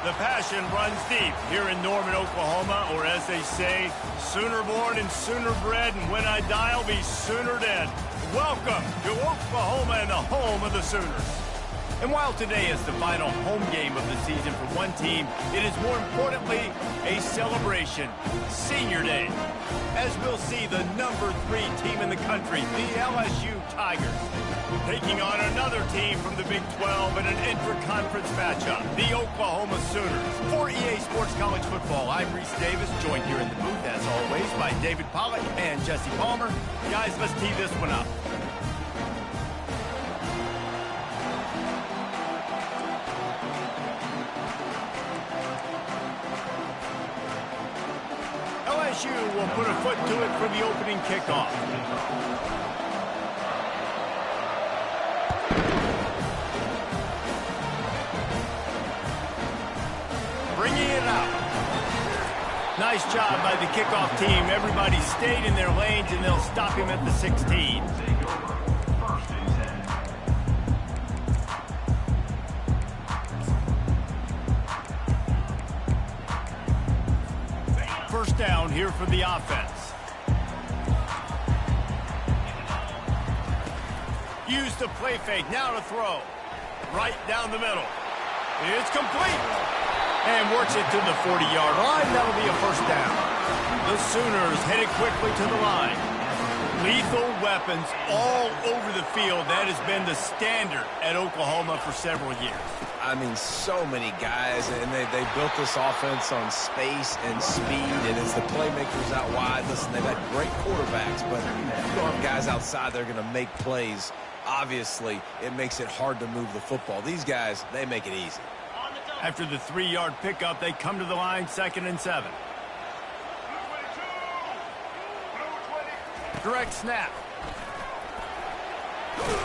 The passion runs deep here in Norman, Oklahoma, or as they say, sooner born and sooner bred, and when I die, I'll be sooner dead. Welcome to Oklahoma and the home of the Sooners. And while today is the final home game of the season for one team, it is more importantly a celebration, Senior Day, as we'll see the #3 team in the country, the LSU Tigers, taking on another team from the Big 12 in an intra-conference matchup, the Oklahoma Sooners. For EA Sports College Football, I'm Reese Davis, joined here in the booth, as always, by David Pollack and Jesse Palmer. Guys, let's tee this one up. LSU will put a foot to it for the opening kickoff. Bringing it out. Nice job by the kickoff team. Everybody stayed in their lanes, and they'll stop him at the 16. First down here for the offense. Use the play fake. Now to throw. Right down the middle. It's complete. And works it to the 40-yard line. That'll be a first down. The Sooners headed quickly to the line. Lethal weapons all over the field. That has been the standard at Oklahoma for several years. I mean, so many guys, and they built this offense on space and speed, and it's the playmakers out wide. Listen, they've had great quarterbacks, but you don't have guys outside that are going to make plays. Obviously, it makes it hard to move the football. These guys, they make it easy. After the 3-yard pickup, they come to the line, 2nd and 7. Direct snap.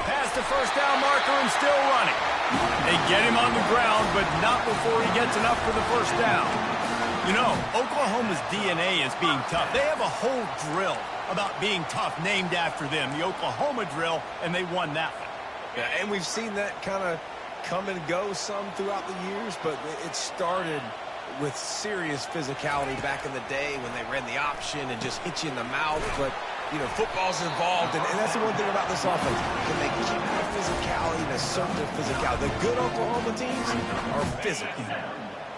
Past the first down marker and still running. They get him on the ground, but not before he gets enough for the first down. You know, Oklahoma's DNA is being tough. They have a whole drill about being tough named after them, the Oklahoma drill, and they won that one. Yeah, and we've seen that kind of come and go some throughout the years, but it started with serious physicality back in the day when they ran the option and just hit you in the mouth. But, you know, football's involved, and that's the one thing about this offense. Can they keep that physicality and assert their physicality? The good Oklahoma teams are physical.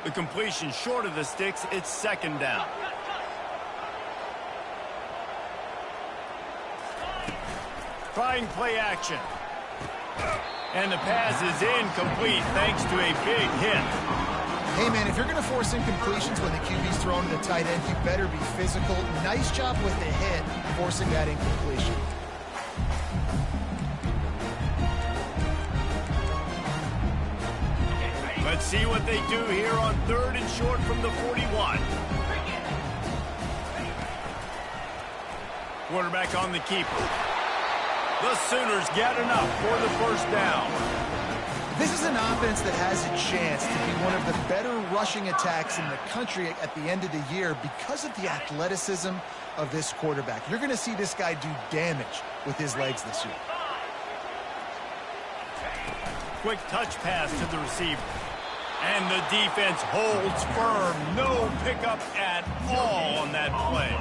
The completion short of the sticks, it's 2nd down. Trying play action. And the pass is incomplete thanks to a big hit. Hey, man, if you're going to force incompletions when the QB's thrown to the tight end, you better be physical. Nice job with the hit, forcing that incompletion. Let's see what they do here on 3rd and short from the 41. Quarterback on the keeper. The Sooners get enough for the first down. This is an offense that has a chance to be one of the better rushing attacks in the country at the end of the year because of the athleticism of this quarterback. You're going to see this guy do damage with his legs this year. Quick touch pass to the receiver. And the defense holds firm. No pickup at all on that play.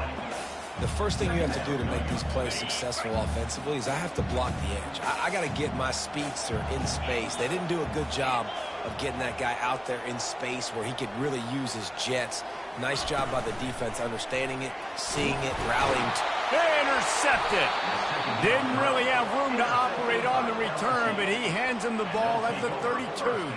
The first thing you have to do to make these plays successful offensively is I have to block the edge. I got to get my speedster in space. They didn't do a good job of getting that guy out there in space where he could really use his jets. Nice job by the defense understanding it, seeing it, rallying. Intercepted. Didn't really have room to operate on the return, but he hands him the ball at the 32.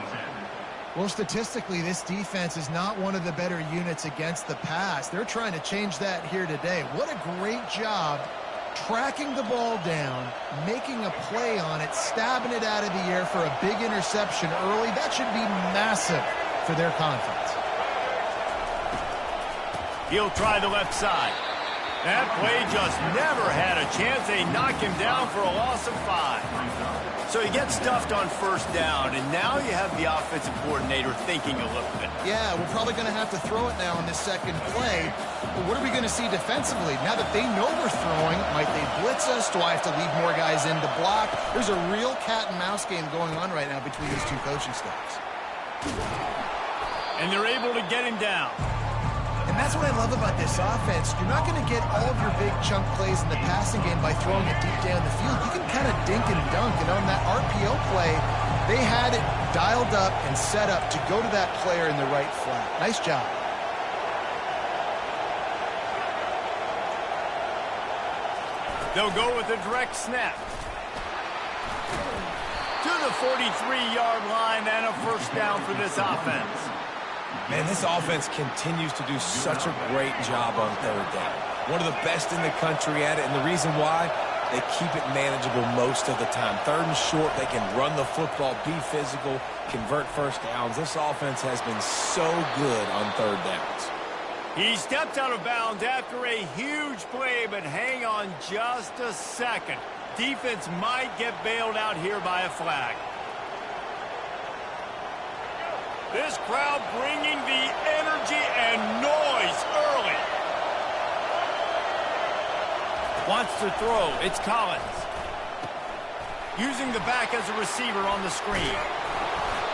Well, statistically, this defense is not one of the better units against the pass. They're trying to change that here today. What a great job tracking the ball down, making a play on it, stabbing it out of the air for a big interception early. That should be massive for their confidence. He'll try the left side. That play just never had a chance. They knock him down for a loss of 5. So he gets stuffed on first down, and now you have the offensive coordinator thinking a little bit. Yeah, we're probably going to have to throw it now on this second play. But what are we going to see defensively? Now that they know we're throwing, might they blitz us? Do I have to leave more guys in to block? There's a real cat and mouse game going on right now between these two coaching staffs. And they're able to get him down. And that's what I love about this offense. You're not going to get all of your big chunk plays in the passing game by throwing it deep down the field. You can kind of dink and dunk. And on that RPO play, they had it dialed up and set up to go to that player in the right flat. Nice job. They'll go with a direct snap. To the 43-yard line and a first down for this offense. Man, this offense continues to do such a great job on third down. One of the best in the country at it, and the reason why, they keep it manageable most of the time. Third and short, they can run the football, be physical, convert first downs. This offense has been so good on third downs. He stepped out of bounds after a huge play, but hang on just a second. Defense might get bailed out here by a flag. This crowd bringing the energy and noise early. Wants to throw. It's Collins. Using the back as a receiver on the screen.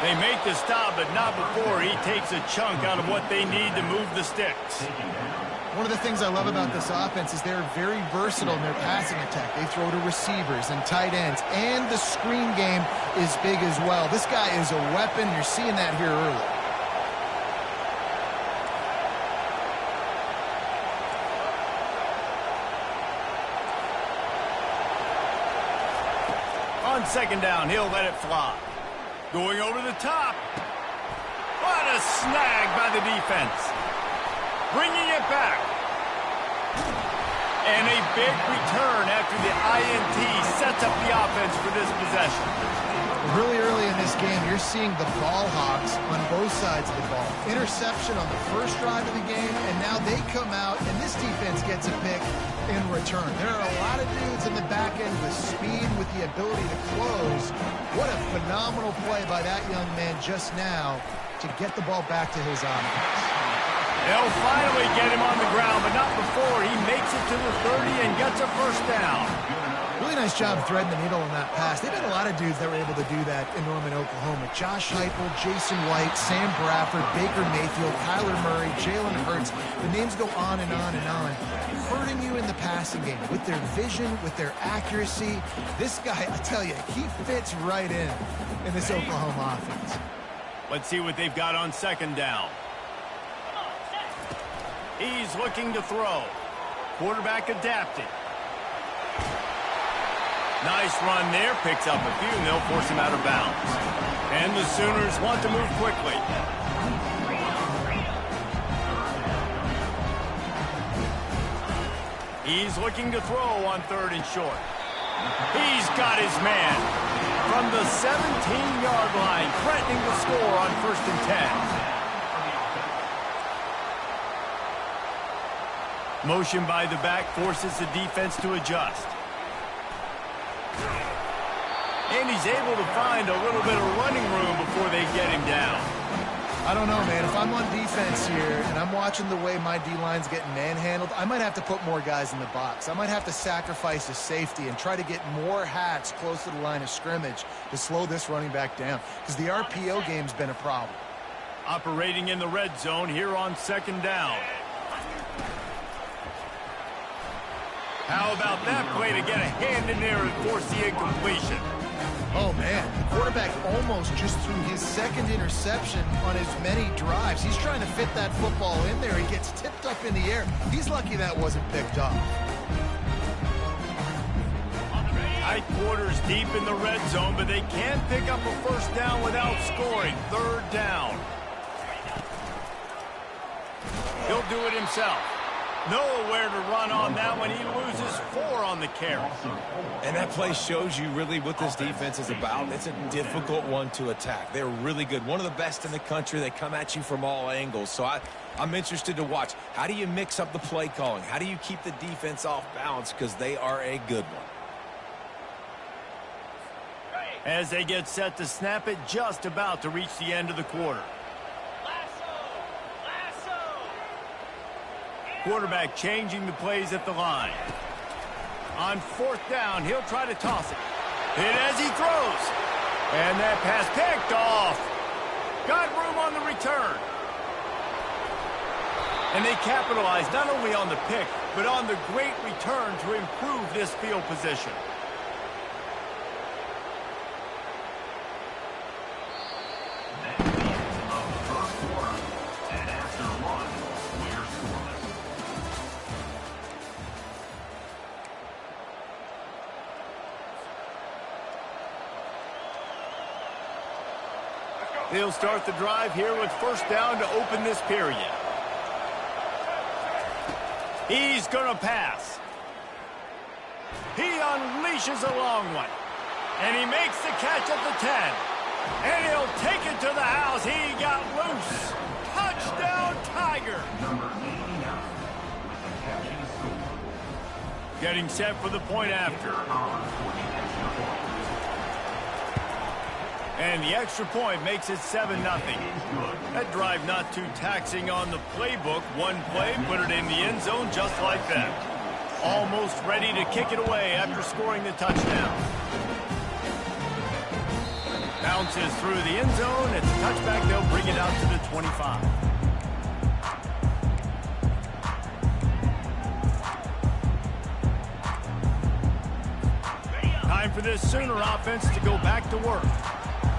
They make the stop, but not before he takes a chunk out of what they need to move the sticks. One of the things I love about this offense is they're very versatile in their passing attack. They throw to receivers and tight ends, and the screen game is big as well. This guy is a weapon. You're seeing that here early. On second down, he'll let it fly. Going over the top. What a snag by the defense. Bringing it back. And a big return after the INT sets up the offense for this possession. Really early in this game, you're seeing the ball hogs on both sides of the ball. Interception on the first drive of the game, and now they come out, and this defense gets a pick in return. There are a lot of dudes in the back end with speed, with the ability to close. What a phenomenal play by that young man just now to get the ball back to his offense. They'll finally get him on the ground, but not before he makes it to the 30 and gets a first down. Really nice job threading the needle on that pass. They've had a lot of dudes that were able to do that in Norman, Oklahoma. Josh Heupel, Jason White, Sam Bradford, Baker Mayfield, Kyler Murray, Jalen Hurts. The names go on and on and on. Hurting you in the passing game with their vision, with their accuracy. This guy, I tell you, he fits right in this Oklahoma offense. Let's see what they've got on second down. He's looking to throw. Quarterback adapting. Nice run there. Picks up a few, and they'll force him out of bounds. And the Sooners want to move quickly. He's looking to throw on third and short. He's got his man from the 17-yard line, threatening to score on first and 10. Motion by the back forces the defense to adjust. And he's able to find a little bit of running room before they get him down. I don't know, man. If I'm on defense here and I'm watching the way my D-line's getting manhandled, I might have to put more guys in the box. I might have to sacrifice a safety and try to get more hats close to the line of scrimmage to slow this running back down, because the RPO game's been a problem. Operating in the red zone here on second down. How about that play to get a hand in there and force the incompletion? Oh, man. The quarterback almost just threw his second interception on as many drives. He's trying to fit that football in there. He gets tipped up in the air. He's lucky that wasn't picked up. Tight quarters deep in the red zone, but they can't pick up a first down without scoring. Third down. He'll do it himself. Nowhere to run on that one. He loses 4 on the carry. And that play shows you really what this defense is about. It's a difficult one to attack. They're really good. One of the best in the country. They come at you from all angles. So I'm interested to watch. How do you mix up the play calling? How do you keep the defense off balance? Because they are a good one. As they get set to snap it, just about to reach the end of the quarter. Quarterback changing the plays at the line. On fourth down, he'll try to toss it. Hit as he throws. And that pass picked off. Got room on the return. And they capitalized not only on the pick, but on the great return to improve this field position. They'll start the drive here with first down to open this period. He's going to pass. He unleashes a long one. And he makes the catch at the 10. And he'll take it to the house. He got loose. Touchdown, Tiger. Getting set for the point after. And the extra point makes it 7-0. That drive not too taxing on the playbook. One play, put it in the end zone just like that. Almost ready to kick it away after scoring the touchdown. Bounces through the end zone. It's a touchback. They'll bring it out to the 25. Time for this Sooner offense to go back to work.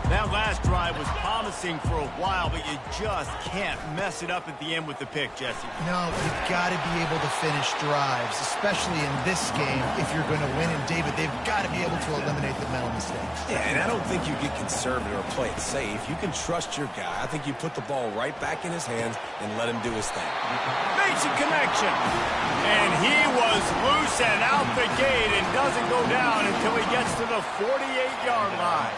That last drive was promising for a while, but you just can't mess it up at the end with the pick, Jesse. No, you've got to be able to finish drives, especially in this game if you're going to win. And, David, they've got to be able to eliminate the mental mistakes. Yeah, and I don't think you get conservative or play it safe. You can trust your guy. I think you put the ball right back in his hands and let him do his thing. Makes a connection. And he was loose and out the gate and doesn't go down until he gets to the 48-yard line.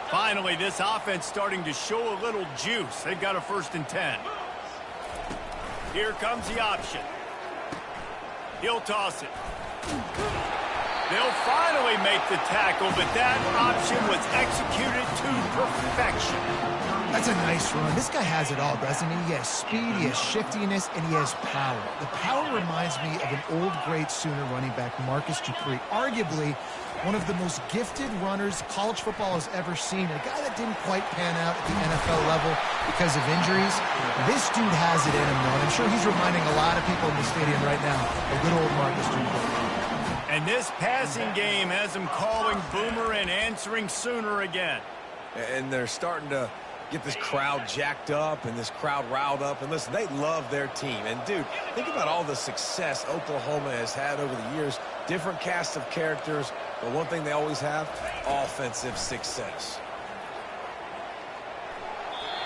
Finally, this offense starting to show a little juice. They've got a 1st and 10. Here comes the option. He'll toss it. They'll finally make the tackle, but that option was executed to perfection. That's a nice run. This guy has it all, doesn't he? He has speed, he has shiftiness, and he has power. The power reminds me of an old, great Sooner running back, Marcus Dupree. Arguably one of the most gifted runners college football has ever seen. A guy that didn't quite pan out at the NFL level because of injuries. This dude has it in him, though, and I'm sure he's reminding a lot of people in the stadium right now of good old Marcus Dupree. And this passing game has him calling Boomer and answering Sooner again. And they're starting to get this crowd jacked up and this crowd riled up. And listen, they love their team. And, dude, think about all the success Oklahoma has had over the years. Different cast of characters, but one thing they always have, offensive success.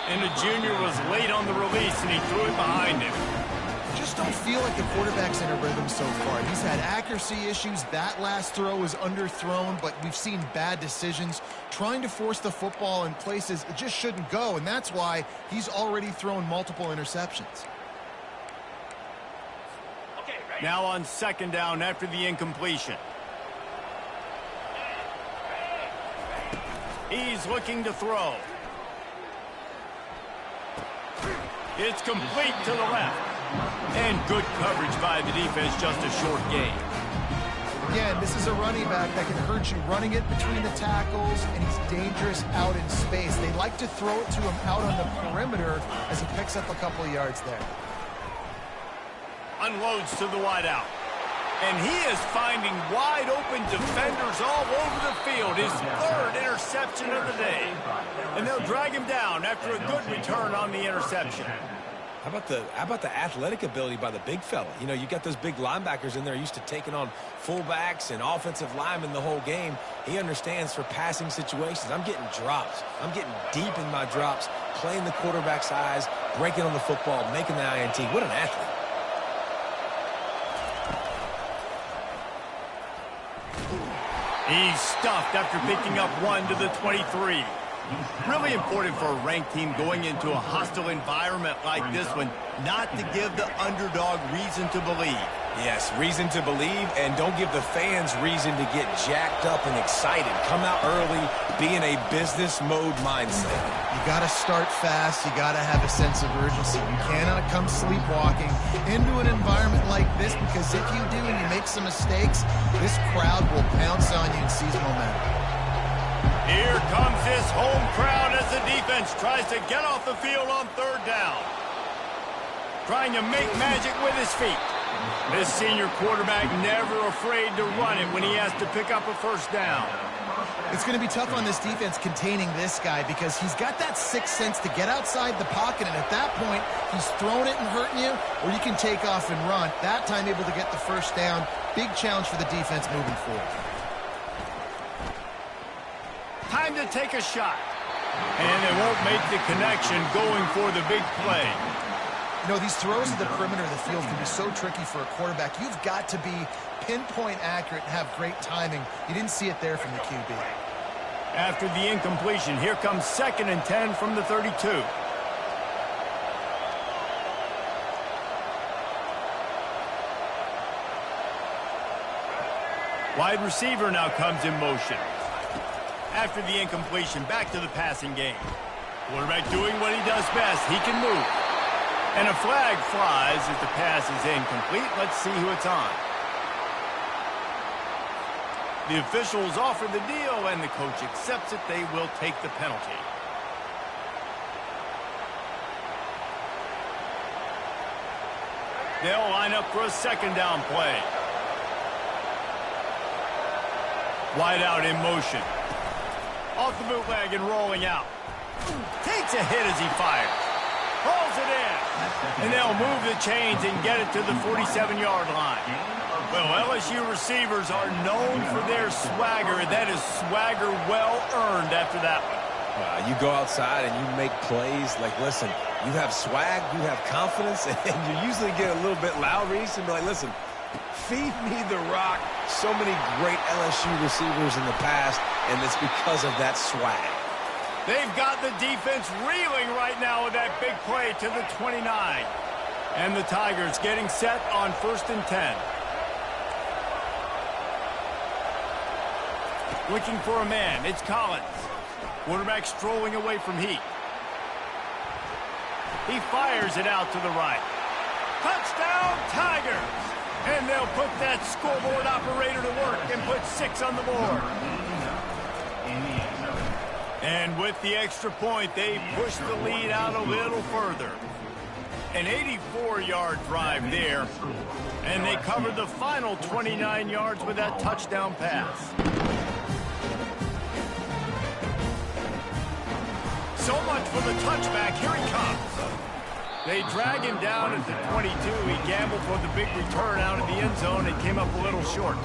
And the junior was late on the release, and he threw it behind him. Just don't feel like the quarterback's in a rhythm so far. He's had accuracy issues. That last throw was underthrown, but we've seen bad decisions trying to force the football in places it just shouldn't go, and that's why he's already thrown multiple interceptions. Now on 2nd down after the incompletion. He's looking to throw. It's complete to the left. And good coverage by the defense, just a short gain. Again, this is a running back that can hurt you running it between the tackles, and he's dangerous out in space. They like to throw it to him out on the perimeter as he picks up a couple of yards there. Unloads to the wideout. And he is finding wide open defenders all over the field. His 3rd interception of the day. And they'll drag him down after a good return on the interception. How about the athletic ability by the big fella? You know, you got those big linebackers in there used to taking on fullbacks and offensive linemen the whole game. He understands for passing situations. I'm getting drops. I'm getting deep in my drops, playing the quarterback's eyes, breaking on the football, making the INT. What an athlete. He's stuffed after picking up 1 to the 23. Really important for a ranked team going into a hostile environment like this one, not to give the underdog reason to believe. Yes, reason to believe, and don't give the fans reason to get jacked up and excited. Come out early, be in a business mode mindset. You got to start fast. You got to have a sense of urgency. You cannot come sleepwalking into an environment like this, because if you do and you make some mistakes, this crowd will pounce on you and seize momentum. Here comes this home crowd as the defense tries to get off the field on third down. Trying to make magic with his feet. This senior quarterback never afraid to run it when he has to pick up a first down. It's going to be tough on this defense containing this guy because he's got that sixth sense to get outside the pocket, and at that point, he's throwing it and hurting you, or you can take off and run. That time able to get the first down. Big challenge for the defense moving forward. Time to take a shot. And they won't make the connection going for the big play. You know, these throws at the perimeter of the field can be so tricky for a quarterback. You've got to be pinpoint accurate and have great timing. You didn't see it there from the QB. After the incompletion, here comes 2nd and 10 from the 32. Wide receiver now comes in motion. After the incompletion, back to the passing game. Quarterback doing what he does best. He can move. And a flag flies as the pass is incomplete. Let's see who it's on. The officials offer the deal, and the coach accepts it. They will take the penalty. They'll line up for a 2nd down play. Wide out in motion. Off the bootleg and rolling out. Takes a hit as he fires. Pulls it in. And they'll move the chains and get it to the 47-yard line. Well, LSU receivers are known for their swagger. That is swagger well earned after that one. You go outside and you make plays. Like, listen, you have swag, you have confidence, and you usually get a little bit loud, Reese, and be like, listen, feed me the rock. So many great LSU receivers in the past, and it's because of that swag. They've got the defense reeling right now with that big play to the 29. And the Tigers getting set on 1st and 10. Looking for a man. It's Collins. Quarterback strolling away from heat. He fires it out to the right. Touchdown, Tigers! And they'll put that scoreboard operator to work and put 6 on the board. And with the extra point, they push the lead out a little further. An 84-yard drive there. And they covered the final 29 yards with that touchdown pass. So much for the touchback. Here he comes. They drag him down at the 22. He gambled for the big return out of the end zone and came up a little short.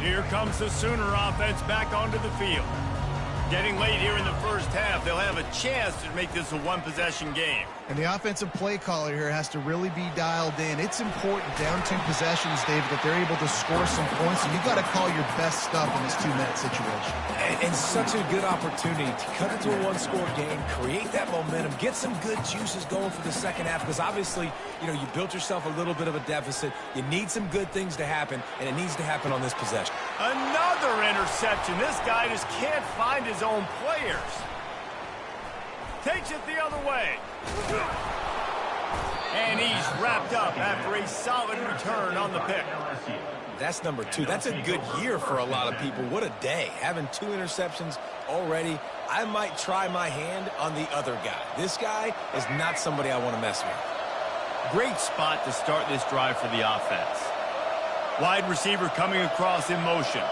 Here comes the Sooner offense back onto the field. Getting late here in the first half, they'll have a chance to make this a one-possession game. And the offensive play caller here has to really be dialed in. It's important down 2 possessions, David, that they're able to score some points. And you've got to call your best stuff in this 2-minute situation. And such a good opportunity to cut into a one-score game, create that momentum, get some good juices going for the second half. Because obviously, you know, you built yourself a little bit of a deficit. You need some good things to happen, and it needs to happen on this possession. Another interception. This guy just can't find his own players. Takes it the other way. And he's wrapped up after a solid return on the pick. That's number 2. That's a good year for a lot of people. What a day. Having 2 interceptions already. I might try my hand on the other guy. This guy is not somebody I want to mess with. Great spot to start this drive for the offense. Wide receiver coming across in motion.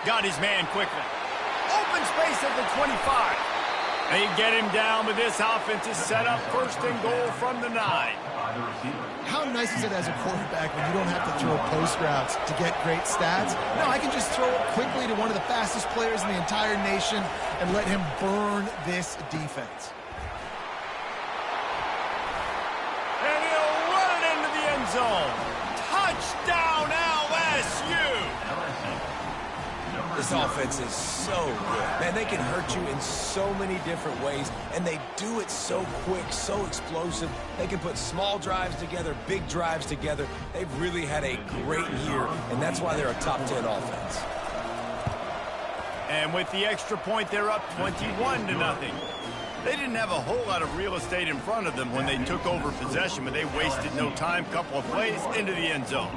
Got his man quickly. Open space at the 25. They get him down, but this offense is set up 1st and goal from the 9. How nice is it as a quarterback when you don't have to throw post routes to get great stats? No, I can just throw it quickly to one of the fastest players in the entire nation and let him burn this defense. And he'll run it into the end zone. Touchdown, LSU! This offense is so good. Man, they can hurt you in so many different ways, and they do it so quick, so explosive. They can put small drives together, big drives together. They've really had a great year, and that's why they're a top 10 offense. And with the extra point, they're up 21-0. They didn't have a whole lot of real estate in front of them when they took over possession, but they wasted no time. Couple of plays into the end zone.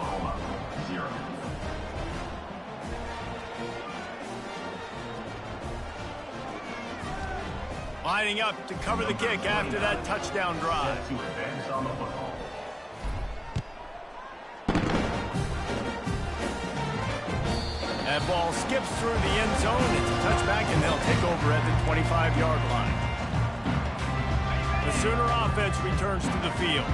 Lining up to cover the kick after that touchdown drive. That ball skips through the end zone. It's a touchback, and they'll take over at the 25-yard line. The Sooner offense returns to the field.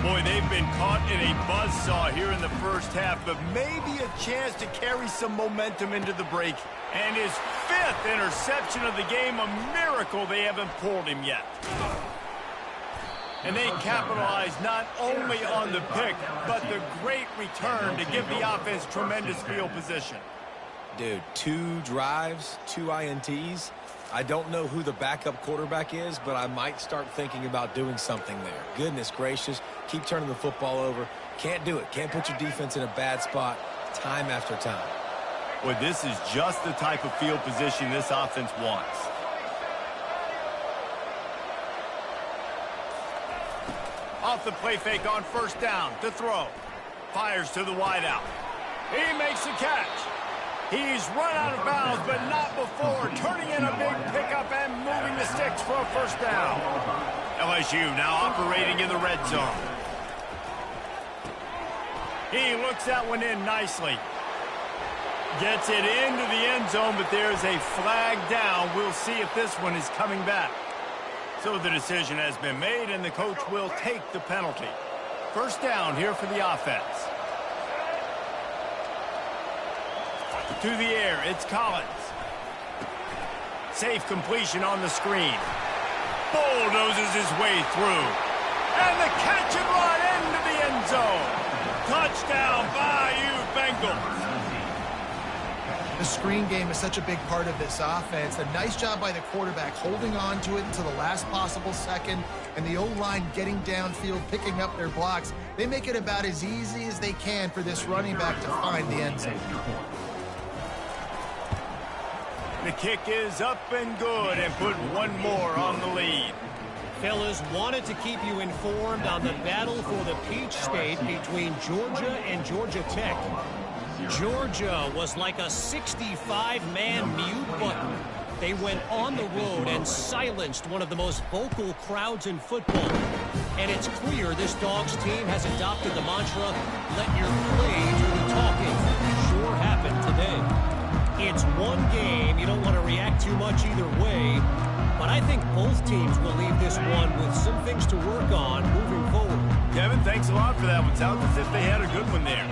Boy, they've been caught in a buzzsaw here in the first half, but maybe a chance to carry some momentum into the break. And his 5th interception of the game, a miracle they haven't pulled him yet. And they capitalize not only on the pick, but the great return to give the offense tremendous field position. Dude, 2 drives, 2 INTs. I don't know who the backup quarterback is, but I might start thinking about doing something there. Goodness gracious, keep turning the football over. Can't do it. Can't put your defense in a bad spot time after time. Well, this is just the type of field position this offense wants. Off the play fake on first down to throw. Fires to the wideout. He makes the catch. He's run out of bounds, but not before turning in a big pickup and moving the sticks for a first down. LSU now operating in the red zone. He looks that one in nicely. Gets it into the end zone, but there's a flag down. We'll see if this one is coming back. So the decision has been made, and the coach will take the penalty. First down here for the offense. To the air, it's Collins. Safe completion on the screen. Bulldozes his way through. And the catch and run into the end zone. Touchdown, Bayou Bengals. The screen game is such a big part of this offense. A nice job by the quarterback holding on to it until the last possible second, and the O-line getting downfield, picking up their blocks. They make it about as easy as they can for this running back to find the end zone. The kick is up and good, and put one more on the lead. Fellas, wanted to keep you informed on the battle for the Peach State between Georgia and Georgia Tech. Georgia was like a 65-man mute button. They went on the road and silenced one of the most vocal crowds in football. And it's clear this Dogs team has adopted the mantra, let your play do the talking. Sure happened today. It's one game. You don't want to react too much either way. But I think both teams will leave this one with some things to work on moving forward. Kevin, thanks a lot for that one. Sounds as if they had a good one there.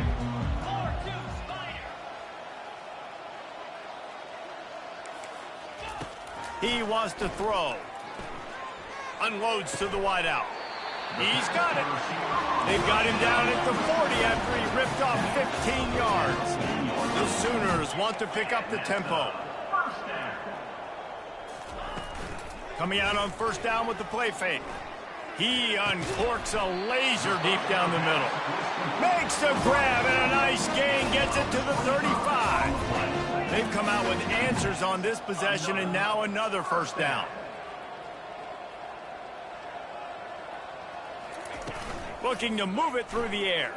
He wants to throw. Unloads to the wideout. He's got it. They've got him down at the 40 after he ripped off 15 yards. The Sooners want to pick up the tempo. Coming out on first down with the play fake. He uncorks a laser deep down the middle. Makes the grab and a nice gain. Gets it to the 35. They've come out with answers on this possession, and now another first down. Looking to move it through the air.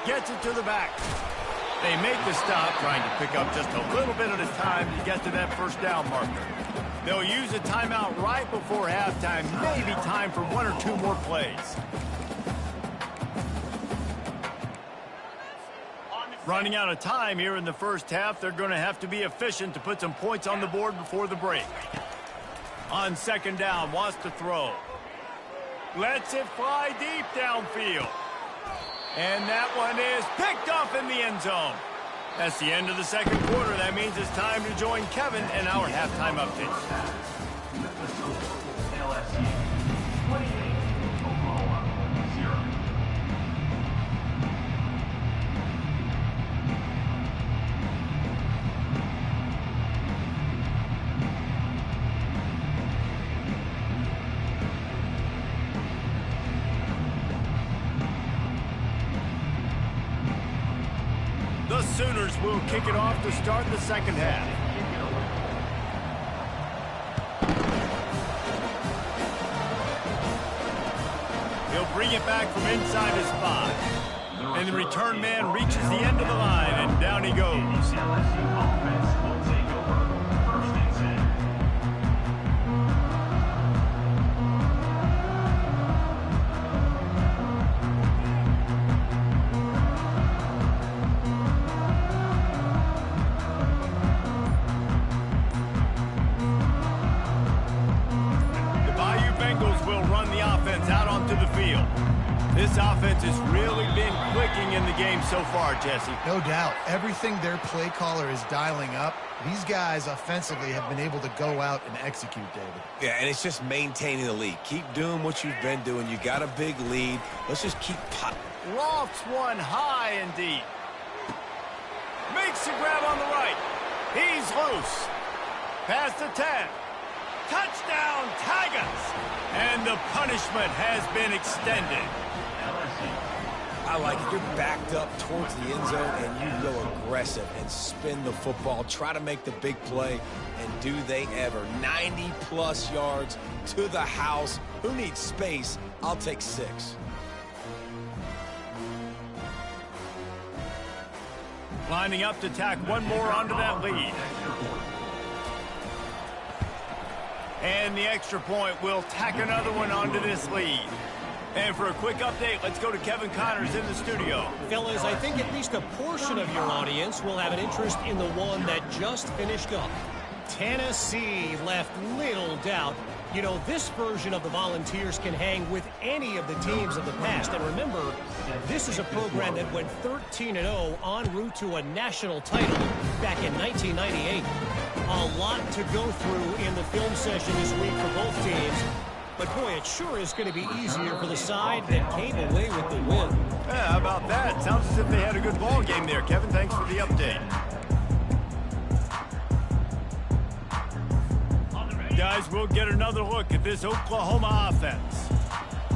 Gets it to the back. They make the stop, trying to pick up just a little bit at a time to get to that first down marker. They'll use a timeout right before halftime, maybe time for one or two more plays. Running out of time here in the first half, they're going to have to be efficient to put some points on the board before the break. On second down, wants to throw. Lets it fly deep downfield. And that one is picked off in the end zone. That's the end of the second quarter. That means it's time to join Kevin in our halftime update. The Sooners will kick it off to start the second half. bring it back from inside his 5. And the return man reaches the end of the line, and down he goes. Out onto the field. This offense has really been clicking in the game so far, Jesse. No doubt. Everything their play caller is dialing up, these guys offensively have been able to go out and execute, David. Yeah, and it's just maintaining the lead. Keep doing what you've been doing. You got a big lead. Let's just keep popping. Lofts one high and deep. Makes the grab on the right. He's loose. Past the 10. Touchdown, Tigers! And the punishment has been extended. I like it. You're backed up towards the end zone, and you go aggressive and spin the football. Try to make the big play, and do they ever. 90-plus yards to the house. Who needs space? I'll take 6. Lining up to tack one more onto that lead. And the extra point will tack another one onto this lead. And for a quick update, let's go to Kevin Connors in the studio. Fellas, I think at least a portion of your audience will have an interest in the one that just finished up. Tennessee left little doubt. You know, this version of the Volunteers can hang with any of the teams of the past. And remember, this is a program that went 13-0 en route to a national title back in 1998. A lot to go through in the film session this week for both teams. But, boy, it sure is going to be easier for the side that came away with the win. Yeah, how about that? Sounds as if they had a good ball game there, Kevin. Thanks for the update. Guys, we'll get another look at this Oklahoma offense.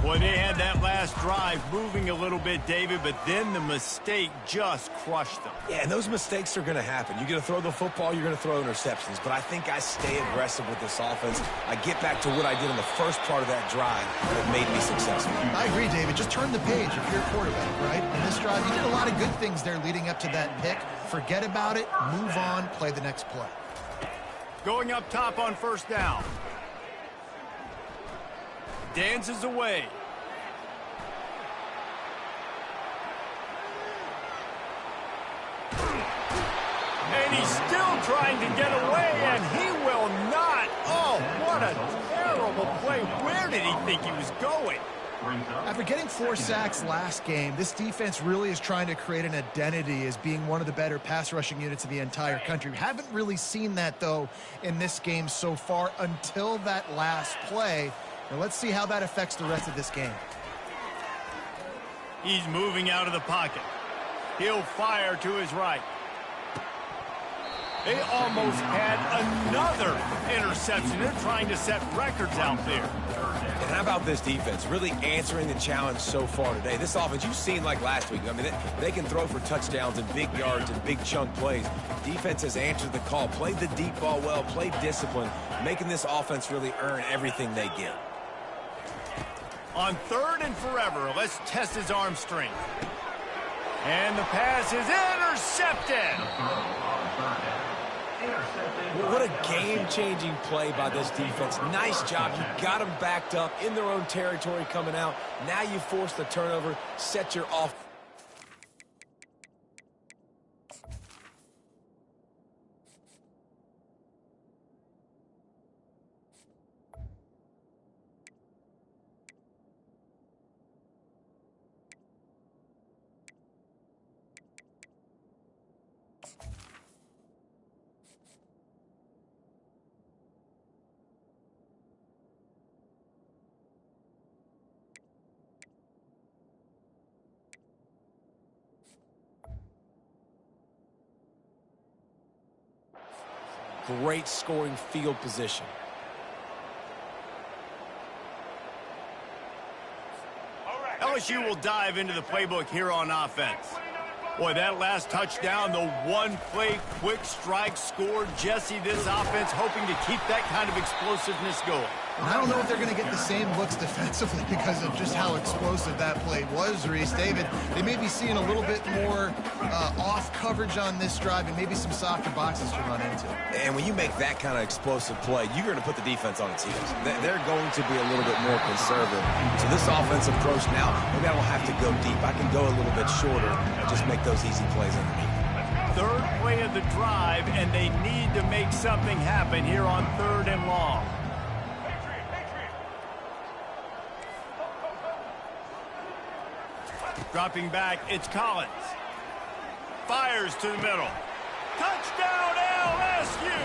Boy, they had that last drive moving a little bit, David, but then the mistake just crushed them. Yeah, and those mistakes are going to happen. You're going to throw the football, you're going to throw interceptions. But I think I stay aggressive with this offense. I get back to what I did in the first part of that drive that made me successful. I agree, David. Just turn the page if you're a quarterback, right? In this drive, you did a lot of good things there leading up to that pick. Forget about it, move on, play the next play. Going up top on first down. Dances away. And he's still trying to get away, and he will not. Oh, what a terrible play. Where did he think he was going? After getting 4 sacks last game, this defense really is trying to create an identity as being one of the better pass rushing units in the entire country. We haven't really seen that, though, in this game so far until that last play. Now let's see how that affects the rest of this game. He's moving out of the pocket. He'll fire to his right. They almost had another interception. They're trying to set records out there. And how about this defense? Really answering the challenge so far today. This offense, you've seen like last week. I mean, they can throw for touchdowns and big yards and big chunk plays. Defense has answered the call. Played the deep ball well. Played discipline. Making this offense really earn everything they get. On 3rd and forever, let's test his arm strength. And the pass is intercepted. What a game-changing play by this defense. Nice job. You got them backed up in their own territory coming out. Now you force the turnover, set your off. Great scoring field position. LSU will dive into the playbook here on offense. Boy, that last touchdown, the one-play quick strike score. Jesse, this offense hoping to keep that kind of explosiveness going. And I don't know if they're going to get the same looks defensively because of just how explosive that play was, Reese. David, they may be seeing a little bit more off coverage on this drive and maybe some softer boxes to run into. And when you make that kind of explosive play, you're going to put the defense on its heels. They're going to be a little bit more conservative. So this offensive approach now, maybe I don't have to go deep. I can go a little bit shorter and just make those easy plays underneath. Third play of the drive, and they need to make something happen here on 3rd and long. Dropping back, it's Collins. Fires to the middle. Touchdown LSU!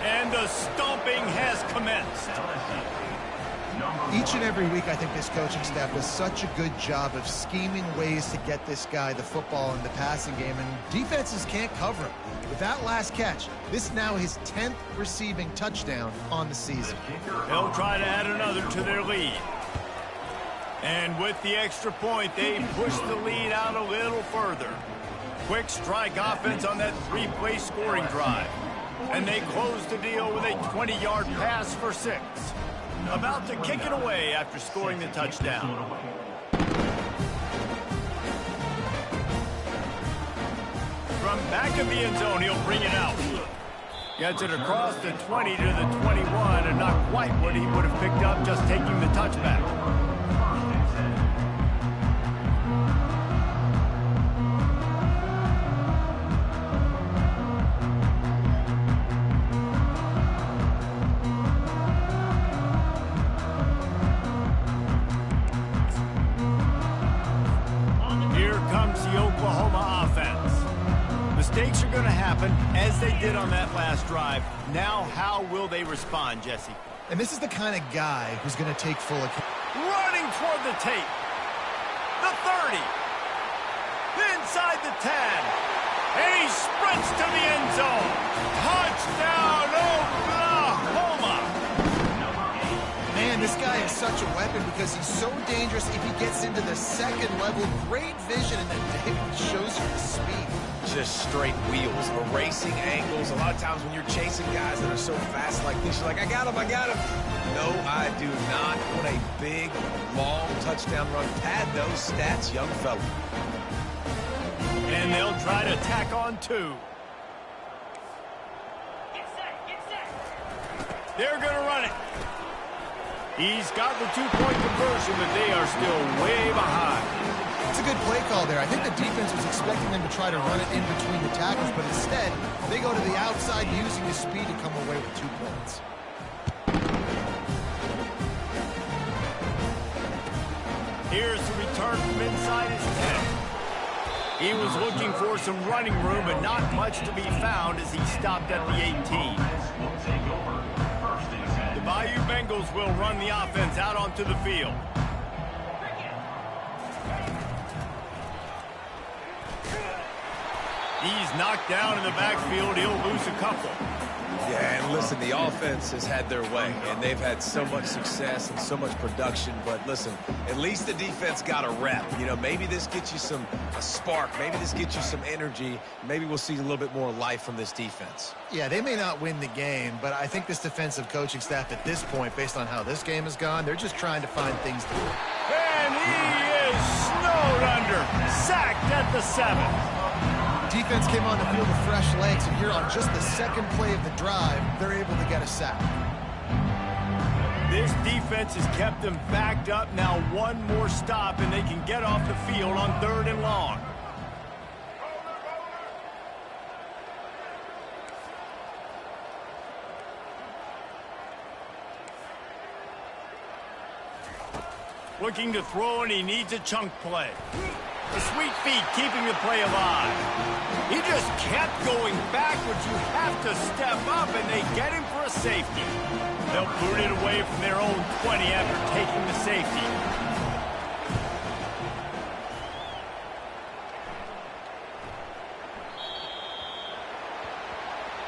And the stomping has commenced. Each and every week, I think this coaching staff does such a good job of scheming ways to get this guy the football in the passing game, and defenses can't cover him. With that last catch, this is now his 10th receiving touchdown on the season. They'll try to add another to their lead. And with the extra point, they push the lead out a little further. Quick strike offense on that 3-play scoring drive. And they close the deal with a 20-yard pass for 6. About to kick it away after scoring the touchdown. From back of the end zone, he'll bring it out. Gets it across the 20 to the 21, and not quite what he would have picked up just taking the touchback. Mistakes are going to happen, as they did on that last drive. Now, how will they respond, Jesse? And this is the kind of guy who's going to take full account. Running toward the tape. The 30. Inside the 10. And he sprints to the end zone. Touchdown, Oklahoma! Man, this guy is such a weapon because he's so dangerous if he gets into the second level. Great vision, and then David shows you the speed. Just straight wheels, erasing angles. A lot of times when you're chasing guys that are so fast like this, you're like, I got him. No, I do not. What a big, long touchdown run. Pad those stats, young fella. And they'll try to tack on 2. They're going to run it. He's got the 2-point conversion, but they are still way behind. It's a good play call there. I think the defense was expecting them to try to run it in between the tackles, but instead, they go to the outside using the speed to come away with 2 points. Here's the return from inside his 10. He was looking for some running room, but not much to be found as he stopped at the 18. The Bayou Bengals will run the offense out onto the field. He's knocked down in the backfield. He'll lose a couple. Yeah, and listen, the offense has had their way, and they've had so much success and so much production. But listen, at least the defense got a rep. You know, maybe this gets you a spark. Maybe this gets you some energy. Maybe we'll see a little bit more life from this defense. Yeah, they may not win the game, but I think this defensive coaching staff at this point, based on how this game has gone, they're just trying to find things to do. And he is snowed under. Sacked at the 7. Defense came on the field with fresh legs, and here on just the second play of the drive, they're able to get a sack. This defense has kept them backed up. Now 1 more stop, and they can get off the field on 3rd and long. Looking to throw, and he needs a chunk play. The sweet feet keeping the play alive. He just kept going backwards. You have to step up, and they get him for a safety. They'll boot it away from their own 20 after taking the safety.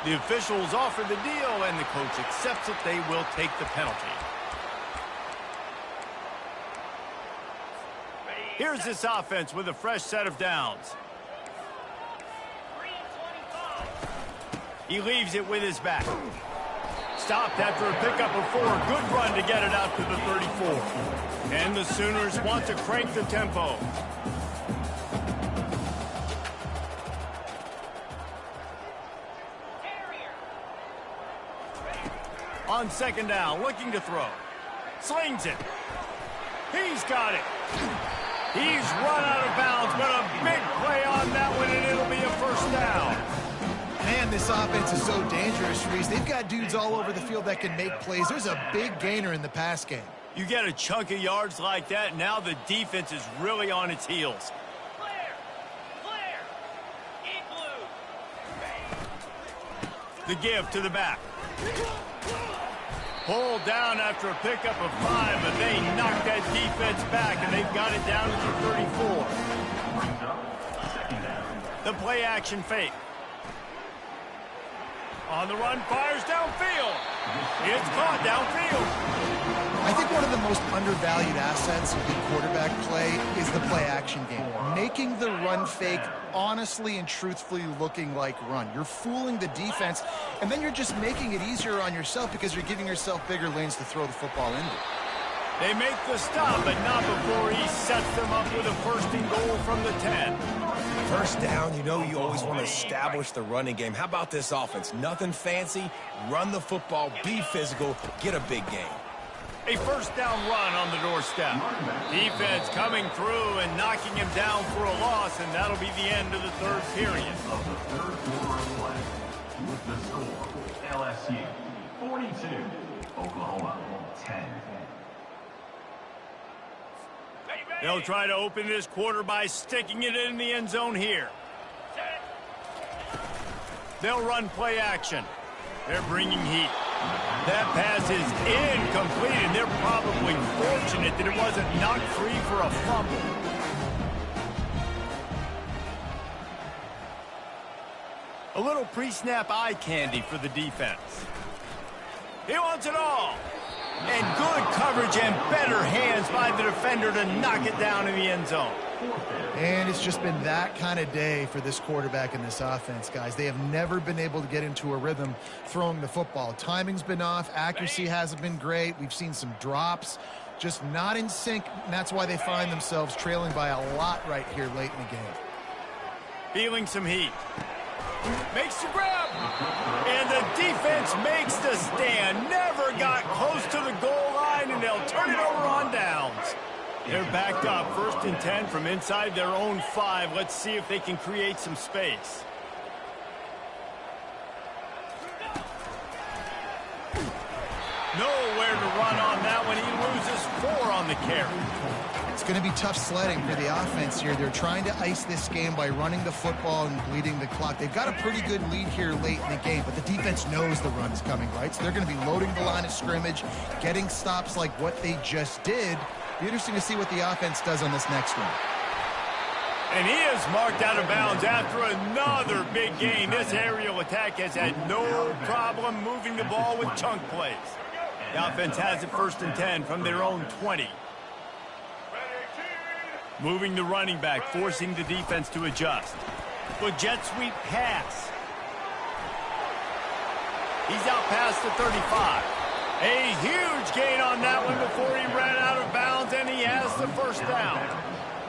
The officials offer the deal, and the coach accepts it. They will take the penalty. Here's this offense with a fresh set of downs. He leaves it with his back. Stopped after a pickup of 4. Good run to get it out to the 34. And the Sooners want to crank the tempo. On second down, looking to throw. Slings it. He's got it. He's run out of bounds, but a big play on that one, and it'll be a first down. Man, this offense is so dangerous, Reese. They've got dudes all over the field that can make plays. There's a big gainer in the pass game. You get a chunk of yards like that, now the defense is really on its heels. Clear! Eat blue! The give to the back. Pulled down after a pickup of 5, but they knocked that defense back, and they've got it down to the 34. The play action fake. On the run, fires downfield. It's caught downfield. I think one of the most undervalued assets of the quarterback play is the play action game. Making the run fake honestly and truthfully looking like run. You're fooling the defense, and then you're just making it easier on yourself because you're giving yourself bigger lanes to throw the football into. They make the stop, but not before he sets them up with a first and goal from the 10. First down, you know you always want to establish the running game. How about this offense? Nothing fancy. Run the football, be physical, get a big gain. A first down run on the doorstep. Defense coming through and knocking him down for a loss, and that'll be the end of the third period. With the score, LSU 42, Oklahoma 10. They'll try to open this quarter by sticking it in the end zone here. They'll run play action. They're bringing heat. That pass is incomplete, and they're probably fortunate that it wasn't knocked free for a fumble. A little pre-snap eye candy for the defense. He wants it all. And good coverage and better hands by the defender to knock it down in the end zone. And it's just been that kind of day for this quarterback and this offense, guys. They have never been able to get into a rhythm throwing the football. Timing's been off. Accuracy hasn't been great. We've seen some drops. Just not in sync, and that's why they find themselves trailing by a lot right here late in the game. Feeling some heat. Makes the grab. And the defense makes the stand. Never got close to the goal line, and they'll turn it over on downs. They're backed up, 1st and 10 from inside their own 5. Let's see if they can create some space. Nowhere to run on that one. He loses 4 on the carry. It's going to be tough sledding for the offense here. They're trying to ice this game by running the football and bleeding the clock. They've got a pretty good lead here late in the game, but the defense knows the run is coming, right? So they're going to be loading the line of scrimmage, getting stops like what they just did. Be interesting to see what the offense does on this next one. And he is marked out of bounds after another big gain. This aerial attack has had no problem moving the ball with chunk plays. The offense has it 1st and 10 from their own 20. Moving the running back, forcing the defense to adjust. With jet sweep pass. He's out past the 35. A huge gain on that one before he ran out of bounds, and he has the first down.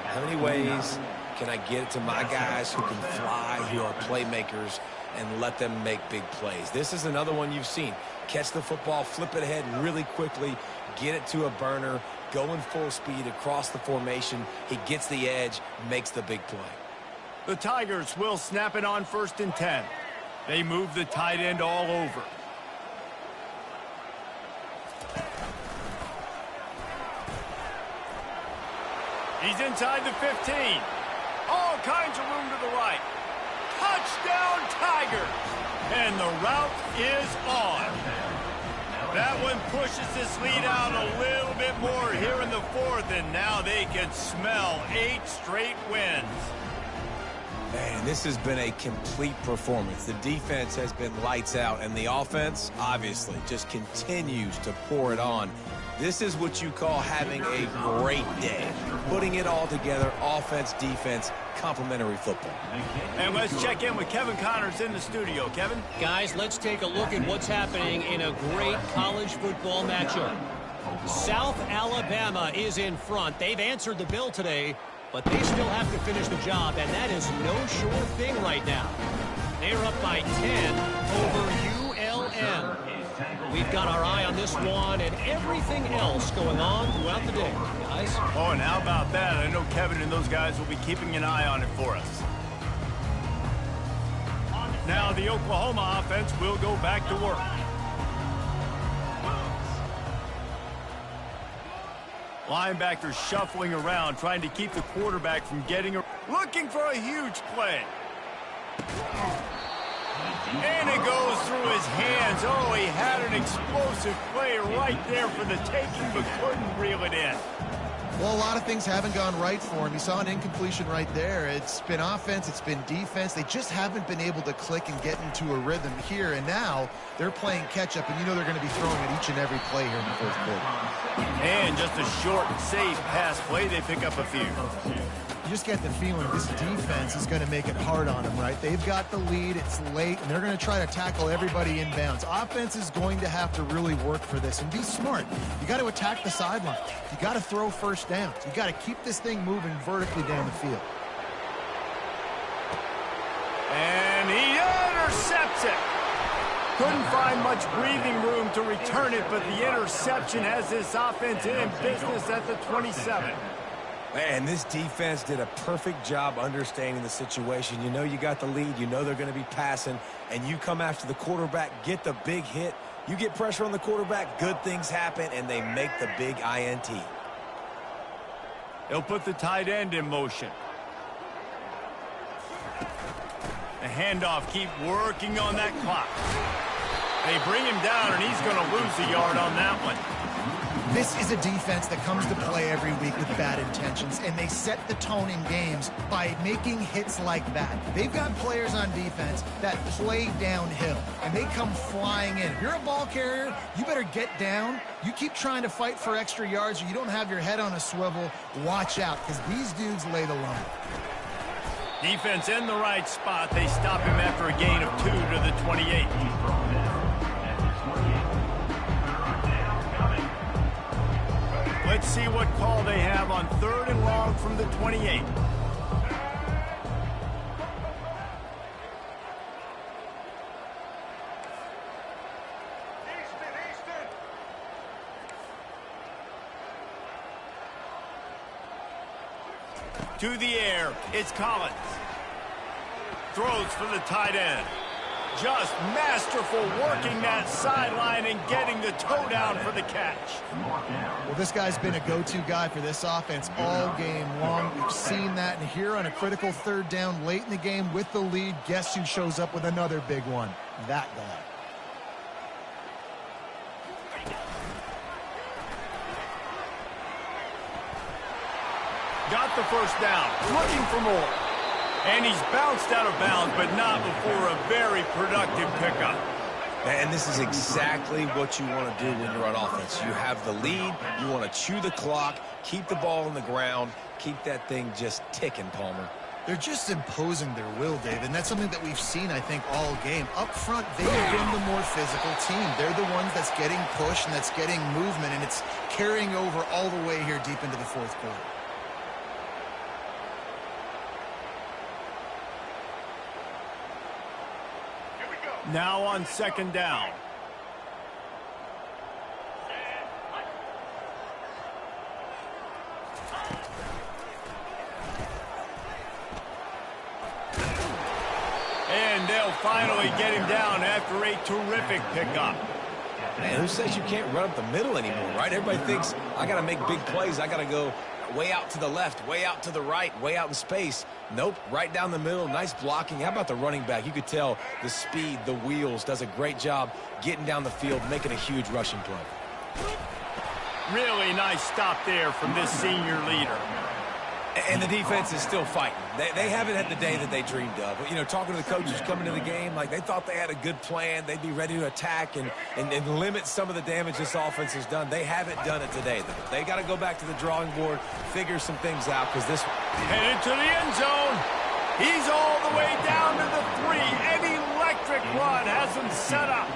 How many ways can I get it to my guys who can fly, who are playmakers, and let them make big plays? This is another one you've seen. Catch the football, flip it ahead really quickly, get it to a burner, go in full speed across the formation. He gets the edge, makes the big play. The Tigers will snap it on 1st and 10. They move the tight end all over. He's inside the 15. All kinds of room to the right. Touchdown, Tigers! And the route is on. That one pushes this lead out a little bit more here in the 4th, and now they can smell 8 straight wins. Man, this has been a complete performance. The defense has been lights out, and the offense, obviously, just continues to pour it on. This is what you call having a great day. Putting it all together, offense, defense, complimentary football. And let's check in with Kevin Connors in the studio. Kevin? Guys, let's take a look at what's happening in a great college football matchup. South Alabama is in front. They've answered the bell today, but they still have to finish the job, and that is no sure thing right now. They're up by 10 over ULM. We've got our eye on this one and everything else going on throughout the day, guys. Oh, and how about that? I know Kevin and those guys will be keeping an eye on it for us. Now the Oklahoma offense will go back to work. Linebackers shuffling around, trying to keep the quarterback from looking for a huge play. And it goes through his hands. Oh, he had an explosive play right there for the taking, but couldn't reel it in. Well, a lot of things haven't gone right for him. You saw an incompletion right there. It's been offense, it's been defense. They just haven't been able to click and get into a rhythm here. And now they're playing catch-up, and you know they're going to be throwing at each and every play here in the fourth quarter. And just a short, safe pass play. They pick up a few. You just get the feeling this defense is going to make it hard on them, right? They've got the lead, it's late, and they're going to try to tackle everybody inbounds. Offense is going to have to really work for this and be smart. You got to attack the sideline. You got to throw first downs. You got to keep this thing moving vertically down the field. And he intercepts it. Couldn't find much breathing room to return it, but the interception has this offense in business at the 27. Man, this defense did a perfect job understanding the situation. You know you got the lead. You know they're going to be passing. And you come after the quarterback, get the big hit. You get pressure on the quarterback, good things happen, and they make the big INT. They'll put the tight end in motion. The handoff, keep working on that clock. They bring him down, and he's going to lose a yard on that one. This is a defense that comes to play every week with bad intentions, and they set the tone in games by making hits like that. They've got players on defense that play downhill, and they come flying in. If you're a ball carrier, you better get down. You keep trying to fight for extra yards, or you don't have your head on a swivel. Watch out, because these dudes lay the line. Defense in the right spot. They stop him after a gain of 2 to the 28. Let's see what call they have on 3rd and long from the 28. To the air, it's Collins. Throws for the tight end. Just masterful working that sideline and getting the toe down for the catch. Well, this guy's been a go-to guy for this offense all game long. We've seen that, and here on a critical 3rd down late in the game with the lead, guess who shows up with another big one? That guy. Got the first down, looking for more. And he's bounced out of bounds, but not before a very productive pickup. And this is exactly what you want to do when you're on offense. You have the lead, you want to chew the clock, keep the ball on the ground, keep that thing just ticking, Palmer. They're just imposing their will, Dave, and that's something that we've seen, I think, all game. Up front, they've been the more physical team. They're the ones that's getting pushed and that's getting movement, and it's carrying over all the way here deep into the fourth quarter. Now on 2nd down. And they'll finally get him down after a terrific pickup. Man, who says you can't run up the middle anymore, right? Everybody thinks, I got to make big plays. I got to go way out to the left, way out to the right, way out in space. Nope, right down the middle, nice blocking. How about the running back? You could tell the speed, the wheels, does a great job getting down the field, making a huge rushing play. Really nice stop there from this senior leader. And the defense is still fighting. They haven't had the day that they dreamed of. You know, talking to the coaches coming to the game, like they thought they had a good plan. They'd be ready to attack and limit some of the damage this offense has done. They haven't done it today, though. They got to go back to the drawing board, figure some things out, because this... Headed to the end zone. He's all the way down to the 3. An electric run has him set up.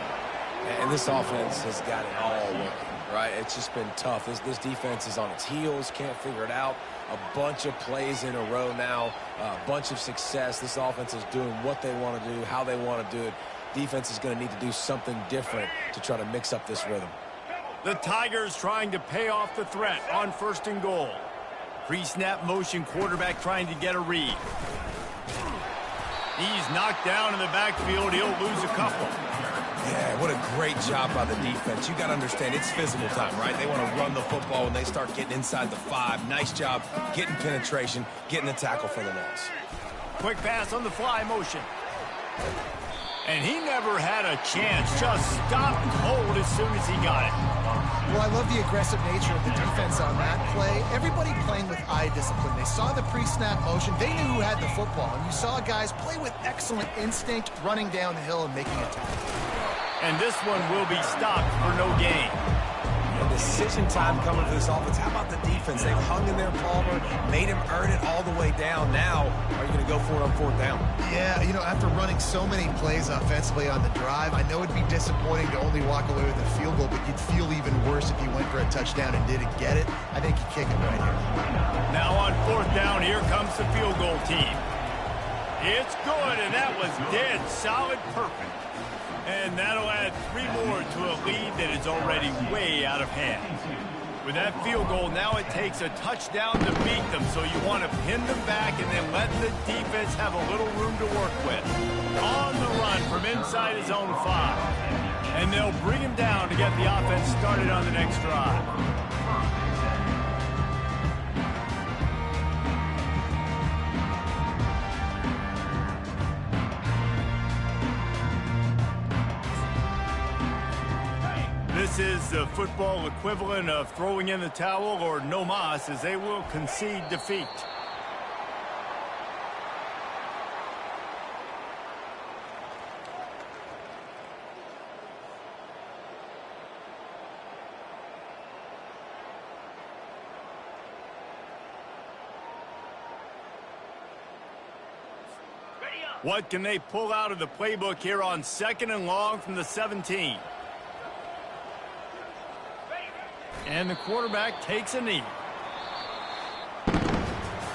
And this offense has got it all working, right? It's just been tough. This defense is on its heels, can't figure it out. A bunch of plays in a row now, a bunch of success. This offense is doing what they want to do, how they want to do it. Defense is going to need to do something different to try to mix up this rhythm. The Tigers trying to pay off the threat on 1st and goal. Pre-snap motion, quarterback trying to get a read. He's knocked down in the backfield. He'll lose a couple. Yeah, what a great job by the defense. You got to understand, it's physical time, right? They want to run the football when they start getting inside the 5. Nice job getting penetration, getting the tackle for the loss. Quick pass on the fly motion. And he never had a chance. Just stopped cold as soon as he got it. Well, I love the aggressive nature of the defense on that play. Everybody playing with eye discipline. They saw the pre-snap motion. They knew who had the football. And you saw guys play with excellent instinct, running down the hill and making a tackle. And this one will be stopped for no gain. And decision time coming for this offense. How about the defense? They've hung in there, Palmer, made him earn it all the way down. Now, are you going to go for it on 4th down? Yeah, you know, after running so many plays offensively on the drive, I know it'd be disappointing to only walk away with a field goal, but you'd feel even worse if you went for a touchdown and didn't get it. I think you kick it right here. Now on 4th down, here comes the field goal team. It's good, and that was dead solid perfect. And that'll add 3 more to a lead that is already way out of hand. With that field goal, now it takes a touchdown to beat them, so you want to pin them back and then let the defense have a little room to work with. On the run from inside his own 5. And they'll bring him down to get the offense started on the next drive. This is the football equivalent of throwing in the towel or no mas, as they will concede defeat. What can they pull out of the playbook here on 2nd and long from the 17? And the quarterback takes a knee.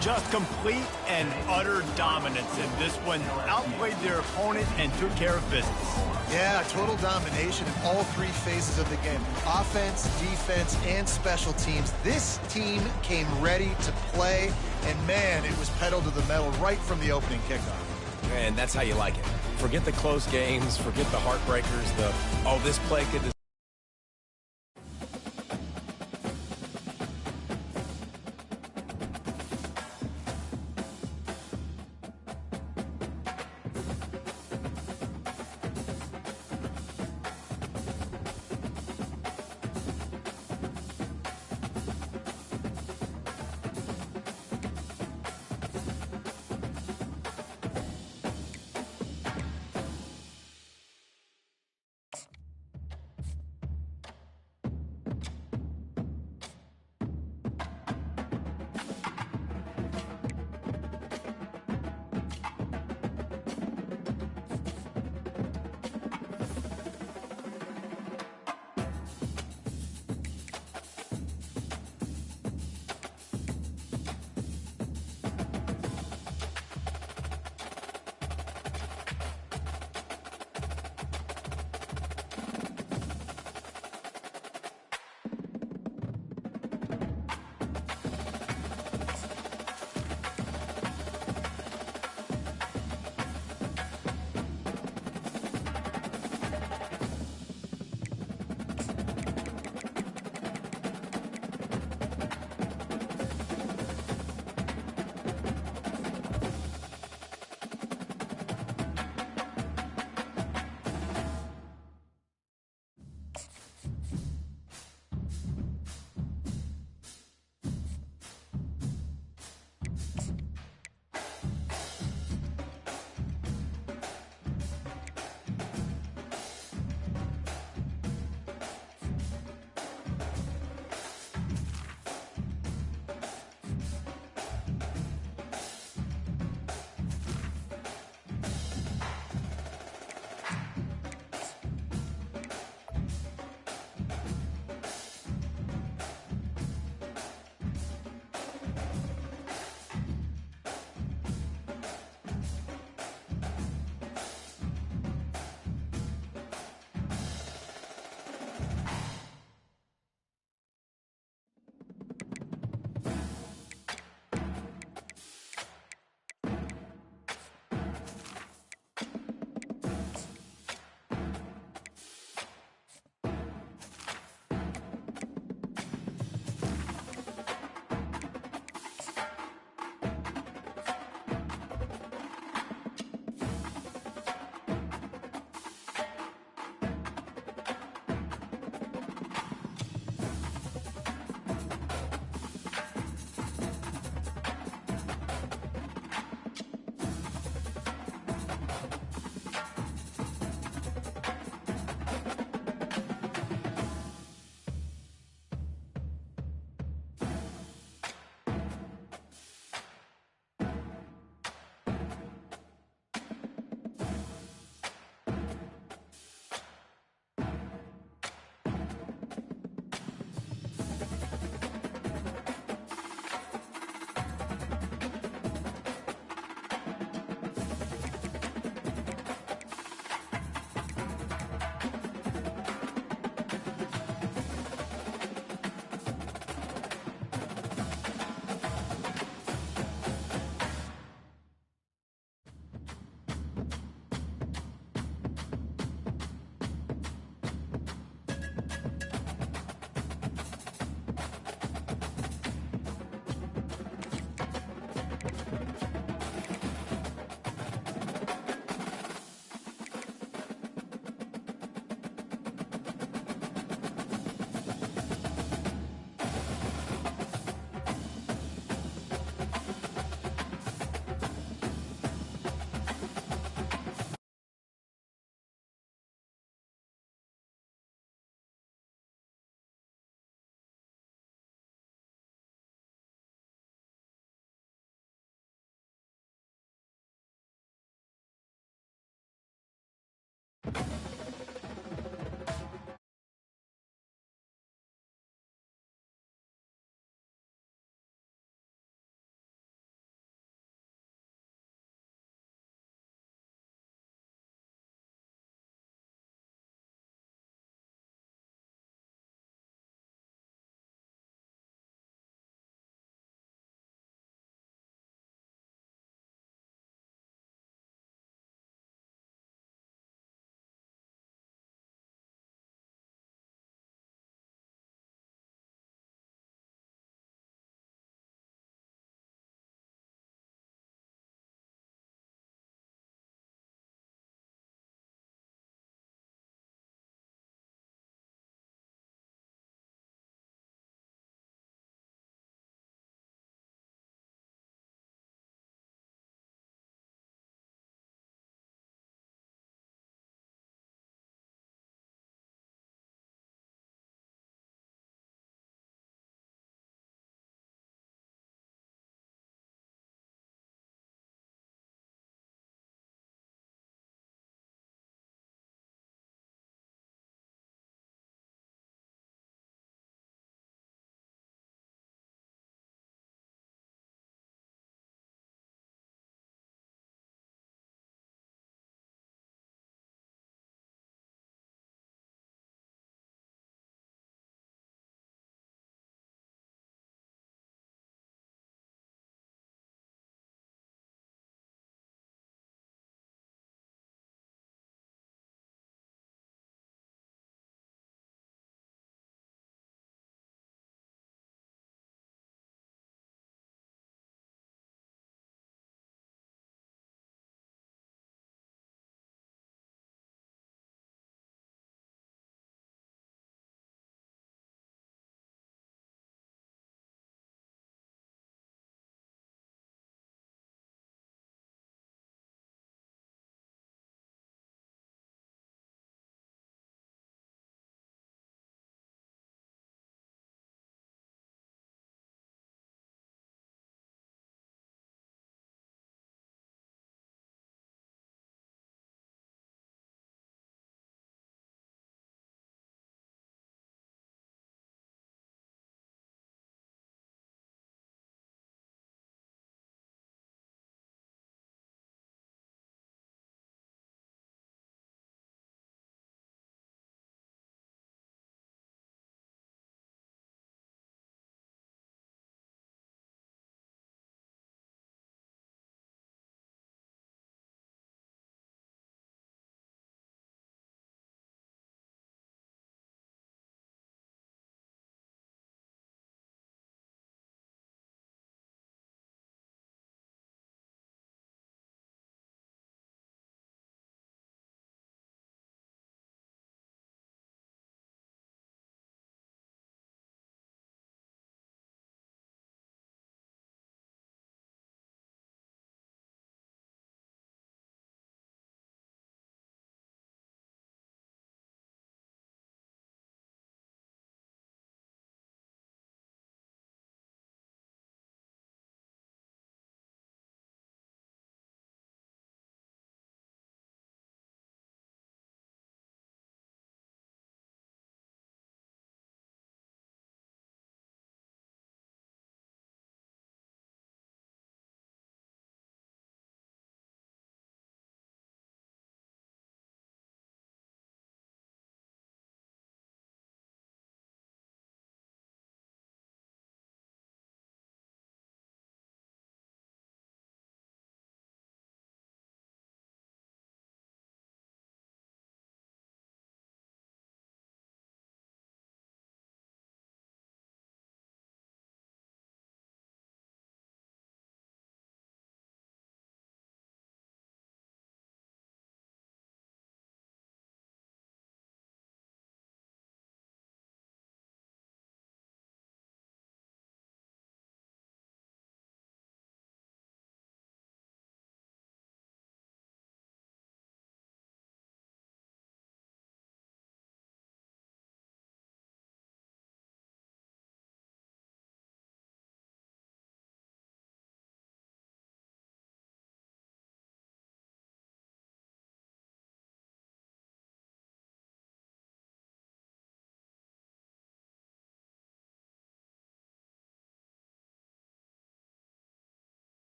Just complete and utter dominance in this one. Outplayed their opponent and took care of business. Yeah, total domination in all 3 phases of the game. Offense, defense, and special teams. This team came ready to play, and man, it was pedal to the metal right from the opening kickoff. And that's how you like it. Forget the close games, forget the heartbreakers, oh, this play could